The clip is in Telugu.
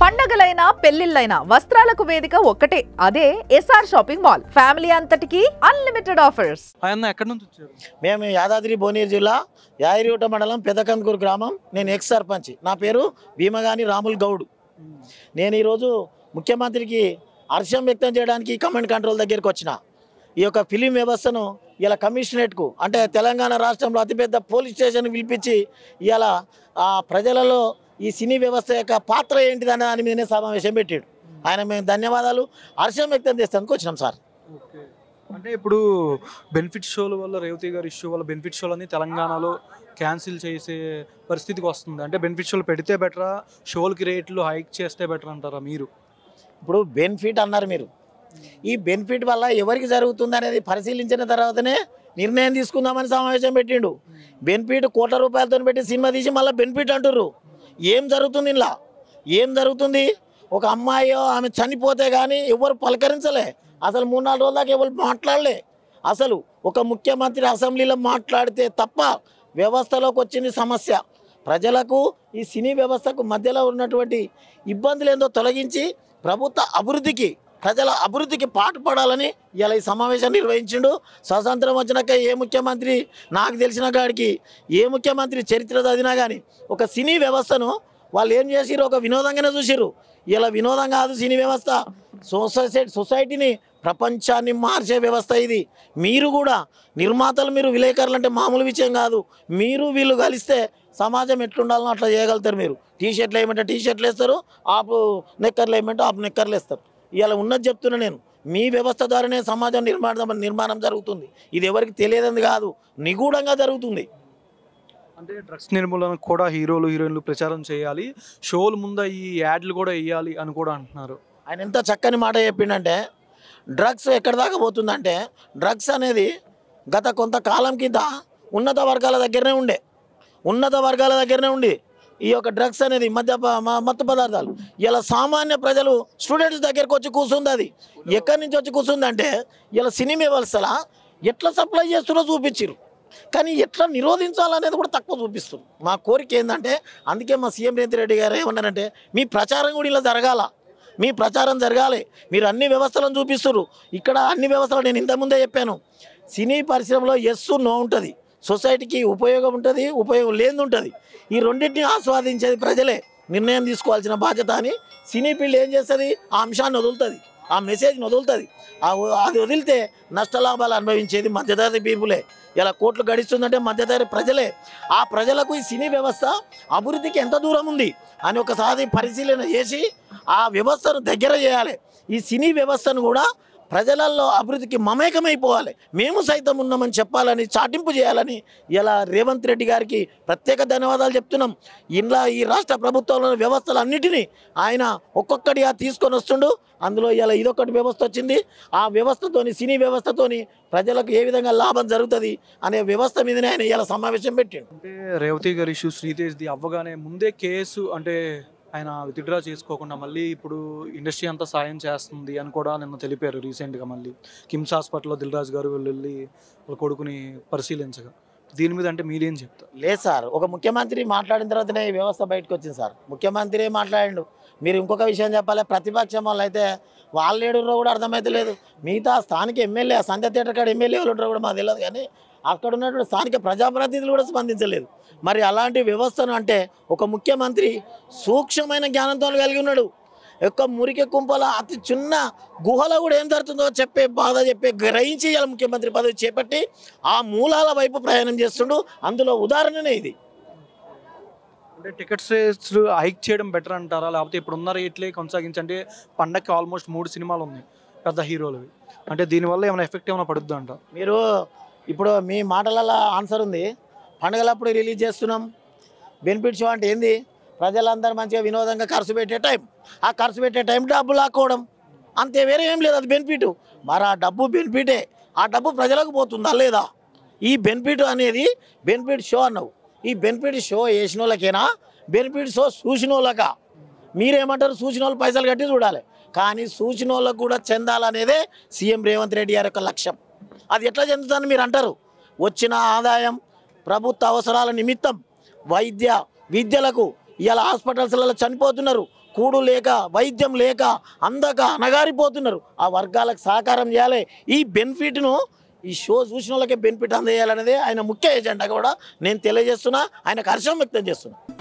పండగలైనా పెళ్లిళ్ళైనా వస్త్రాలకు వేదిక ఒక్కటే, అదే ఎస్ఆర్ షాపింగ్ మాల్. ఫ్యామిలీ అంతటికి అన్లిమిటెడ్ ఆఫర్స్. ఆయన ఎక్కడి నుంచి వచ్చారు? మేము యాదాద్రి భువనగిరి జిల్లా యాయిరిగుట్ట మండలం పెదకందుకూరు గ్రామం. నేను ఎక్స్ సర్పంచ్. నా పేరు భీమగాని రాముల్ గౌడ్. నేను ఈరోజు ముఖ్యమంత్రికి హర్షం వ్యక్తం చేయడానికి కమాండ్ కంట్రోల్ దగ్గరికి వచ్చిన. ఈ యొక్క ఫిలిం వ్యవస్థను ఇలా కమిషనరేట్కు అంటే తెలంగాణ రాష్ట్రంలో అతిపెద్ద పోలీస్ స్టేషన్ పిలిపించి ఇలా ప్రజలలో ఈ సినీ వ్యవస్థ యొక్క పాత్ర ఏంటిదని దాని మీదనే సమావేశం పెట్టాడు. ఆయన మేము ధన్యవాదాలు హర్షం వ్యక్తం చేస్తానికి వచ్చినాం సార్. అంటే ఇప్పుడు బెనిఫిట్ షోల వల్ల రేవతి గారి ఇష్యూ వల్ల బెనిఫిట్ షోలన్నీ తెలంగాణలో క్యాన్సిల్ చేసే పరిస్థితికి వస్తుంది. అంటే బెనిఫిట్ షోలు పెడితే బెటరా, షోలకి రేట్లు హైక్ చేస్తే బెటర్ అంటారా మీరు? ఇప్పుడు బెనిఫిట్ అన్నారు మీరు. ఈ బెనిఫిట్ వల్ల ఎవరికి జరుగుతుంది అనేది పరిశీలించిన తర్వాతనే నిర్ణయం తీసుకుందామని సమావేశం పెట్టిండు. బెనిఫిట్ కోట్ల రూపాయలతో పెట్టి సినిమా తీసి మళ్ళీ బెనిఫిట్ అంటుర్రు. ఏం జరుగుతుంది ఇలా? ఏం జరుగుతుంది? ఒక అమ్మాయి ఆమె చనిపోతే కానీ ఎవరు పలకరించలే. అసలు 3-4 రోజుల దాకా ఎవరు మాట్లాడలే. అసలు ఒక ముఖ్యమంత్రి అసెంబ్లీలో మాట్లాడితే తప్ప వ్యవస్థలోకి వచ్చింది సమస్య. ప్రజలకు ఈ సినీ వ్యవస్థకు మధ్యలో ఉన్నటువంటి ఇబ్బందులు ఏందో తొలగించి ప్రభుత్వ అభివృద్ధికి ప్రజల అభివృద్ధికి పాటుపడాలని ఇలా ఈ సమావేశాన్ని నిర్వహించిండు. స్వాతంత్రం వచ్చినాక ఏ ముఖ్యమంత్రి నాకు తెలిసిన కాడికి ఏ ముఖ్యమంత్రి చరిత్ర చదివినా కానీ ఒక సినీ వ్యవస్థను వాళ్ళు ఏం చేసిరు, ఒక వినోదంగానే చూసిరు. ఇలా వినోదం కాదు సినీ వ్యవస్థ. సొసైటీని ప్రపంచాన్ని మార్చే వ్యవస్థ ఇది. మీరు కూడా నిర్మాతలు, మీరు విలేకరులు అంటే మామూలు విషయం కాదు. మీరు వీళ్ళు కలిస్తే సమాజం ఎట్లుండాలనో అట్లా చేయగలుగుతారు. మీరు టీషర్ట్లు వేయమంటే టీషర్ట్లు వేస్తారు, ఆపు నెక్కర్లు వేయమంటే ఆపు నెక్కర్లు వేస్తారు. ఇలా ఉన్నది చెప్తున్నా నేను. మీ వ్యవస్థ ద్వారానే సమాజం నిర్మాణం జరుగుతుంది. ఇది ఎవరికి తెలియదని కాదు, నిగూఢంగా జరుగుతుంది. అంటే డ్రగ్స్ నిర్మూలన కూడా హీరోలు హీరోయిన్లు ప్రచారం చేయాలి, షోల ముందు ఈ యాడ్లు కూడా వేయాలి అని కూడా అంటున్నారు. ఆయన ఎంత చక్కని మాట చెప్పిండంటే, డ్రగ్స్ ఎక్కడి దాకా పోతుందంటే, డ్రగ్స్ అనేది గత కొంతకాలం కింద ఉన్నత వర్గాల దగ్గరనే ఉండి ఈ యొక్క డ్రగ్స్ అనేది మత్తు పదార్థాలు ఇలా సామాన్య ప్రజలు స్టూడెంట్స్ దగ్గరికి వచ్చి కూర్చుంది. అది ఎక్కడి నుంచి వచ్చి కూర్చుందంటే ఇలా సినిమా వ్యవస్థలా ఎట్లా సప్లై చేస్తున్నారో చూపించారు, కానీ ఎట్లా నిరోధించాలనేది కూడా తక్కువ చూపిస్తారు. మా కోరిక ఏంటంటే, అందుకే మా సీఎం రేవంత్ రెడ్డి గారు ఏమన్నారంటే, మీ ప్రచారం కూడా ఇలా జరగాల, మీ ప్రచారం జరగాలి. మీరు అన్ని వ్యవస్థలను చూపిస్తారు. ఇక్కడ అన్ని వ్యవస్థలు నేను ఇంతకుముందే చెప్పాను. సినీ పరిశ్రమలో ఎస్ నో ఉంటుంది, సొసైటీకి ఉపయోగం ఉంటుంది, ఉపయోగం లేని ఉంటుంది. ఈ రెండింటిని ఆస్వాదించేది ప్రజలే. నిర్ణయం తీసుకోవాల్సిన బాధ్యత అని సినీ ఫీల్డ్ ఏం చేస్తుంది, ఆ అంశాన్ని వదులుతుంది, ఆ మెసేజ్ని వదులుతుంది. అది వదిలితే నష్టలాభాలు అనుభవించేది మధ్యతరగతి పీపులే. ఇలా కోట్లు గడిస్తుందంటే మధ్యతరగతి ప్రజలే. ఆ ప్రజలకు ఈ సినీ వ్యవస్థ అభివృద్ధికి ఎంత దూరం ఉంది అని ఒకసారి పరిశీలన చేసి ఆ వ్యవస్థను దగ్గర చేయాలి. ఈ సినీ వ్యవస్థను కూడా ప్రజలలో అభివృద్ధికి మమేకమైపోవాలి. మేము సైతం ఉన్నామని చెప్పాలని, చాటింపు చేయాలని ఇలా రేవంత్ రెడ్డి గారికి ప్రత్యేక ధన్యవాదాలు చెప్తున్నాం. ఇలా ఈ రాష్ట్ర ప్రభుత్వంలోని వ్యవస్థలన్నిటినీ ఆయన ఒక్కొక్కటిగా తీసుకొని వస్తుండు. అందులో ఇలా ఇదొక్కటి వ్యవస్థ వచ్చింది. ఆ వ్యవస్థతోని, సినీ వ్యవస్థతోని ప్రజలకు ఏ విధంగా లాభం జరుగుతుంది అనే వ్యవస్థ మీదనే ఆయన ఇలా సమావేశం పెట్టిండు. అంటే రేవతి గారి ఇష్యూ శ్రీతేజ్ది అవ్వగానే ముందే కేసు అంటే ఆయన విత్డ్రా చేసుకోకుండా మళ్ళీ ఇప్పుడు ఇండస్ట్రీ అంతా సాయం చేస్తుంది అని కూడా నిన్న తెలిపారు. రీసెంట్గా మళ్ళీ కిమ్స్ హాస్పిటల్లో దిల్ రాజు గారు వెళ్ళి వాళ్ళ కొడుకుని పరిశీలించగా దీని మీద అంటే మీరేం చెప్తారు? లేదు సార్, ఒక ముఖ్యమంత్రి మాట్లాడిన తర్వాతనే ఈ వ్యవస్థ బయటకు వచ్చింది సార్. ముఖ్యమంత్రి మాట్లాడిండు. మీరు ఇంకొక విషయం చెప్పాలి, ప్రతిపక్షం వాళ్ళు అయితే వాళ్ళు ఏడురో కూడా అర్థమైతే లేదు. మిగతా స్థానిక ఎమ్మెల్యే సంధ్య థియేటర్ కాడ ఎమ్మెల్యే వాళ్ళు ఉంటారో కూడా మాకు తెలియదు, కానీ అక్కడ ఉన్నటువంటి స్థానిక ప్రజాప్రతినిధులు కూడా స్పందించలేదు. మరి అలాంటి వ్యవస్థను అంటే ఒక ముఖ్యమంత్రి సూక్ష్మమైన జ్ఞానంతో కలిగి ఉన్నాడు. యొక్క మురికి కుంపల అతి చిన్న గుహలో కూడా ఏం జరుగుతుందో చెప్పే గ్రహించి ఇలా ముఖ్యమంత్రి పదవి చేపట్టి ఆ మూలాల వైపు ప్రయాణం చేస్తుండు. అందులో ఉదాహరణనే ఇది. అంటే టికెట్స్ రేట్స్ హైక్ చేయడం బెటర్ అంటారా, లేకపోతే ఇప్పుడు ఉన్న రేట్లే కొనసాగించంటే? పండగకి ఆల్మోస్ట్ 3 సినిమాలు ఉన్నాయి పెద్ద హీరోలవి. అంటే దీనివల్ల ఏమైనా ఎఫెక్ట్ ఏమైనా పడుద్దా అంట? మీరు ఇప్పుడు మీ మాటలలో ఆన్సర్ ఉంది. పండుగలప్పుడు రిలీజ్ చేస్తున్నాం. బెనిఫిట్ షో అంటే ఏంది? ప్రజలందరూ మంచిగా వినోదంగా ఖర్చు పెట్టే టైం. ఆ ఖర్చు పెట్టే టైం డబ్బు లాక్కోవడం అంతే, వేరే ఏం లేదు. అది బెనిఫిట్. మరి ఆ డబ్బు బెనిఫిటే. ఆ డబ్బు ప్రజలకు పోతుందా లేదా? ఈ బెనిఫిట్ అనేది బెనిఫిట్ షో అన్నావు. ఈ బెనిఫిట్ షో వేసిన వాళ్ళకేనా, బెనిఫిట్ షో చూసిన వాళ్ళకా? మీరేమంటారు? చూసిన వాళ్ళు పైసలు కట్టి చూడాలి, కానీ చూసిన వాళ్ళకు కూడా చెందాలనేదే సీఎం రేవంత్ రెడ్డి గారి యొక్క లక్ష్యం. అది ఎట్లా చెందుతుందని మీరు అంటారు? వచ్చిన ఆదాయం ప్రభుత్వ అవసరాల నిమిత్తం విద్యలకు ఇలా హాస్పిటల్స్లలో చనిపోతున్నారు. కూడు లేక వైద్యం లేక అందక అనగారిపోతున్నారు. ఆ వర్గాలకు సహకారం చేయాలి. ఈ బెనిఫిట్ను ఈ షో చూసిన వాళ్ళకే బెనిఫిట్ అందజేయాలనేది ఆయన ముఖ్య ఎజెండా కూడా నేను తెలియజేస్తున్నా. ఆయనకు హర్షం వ్యక్తం చేస్తున్నా.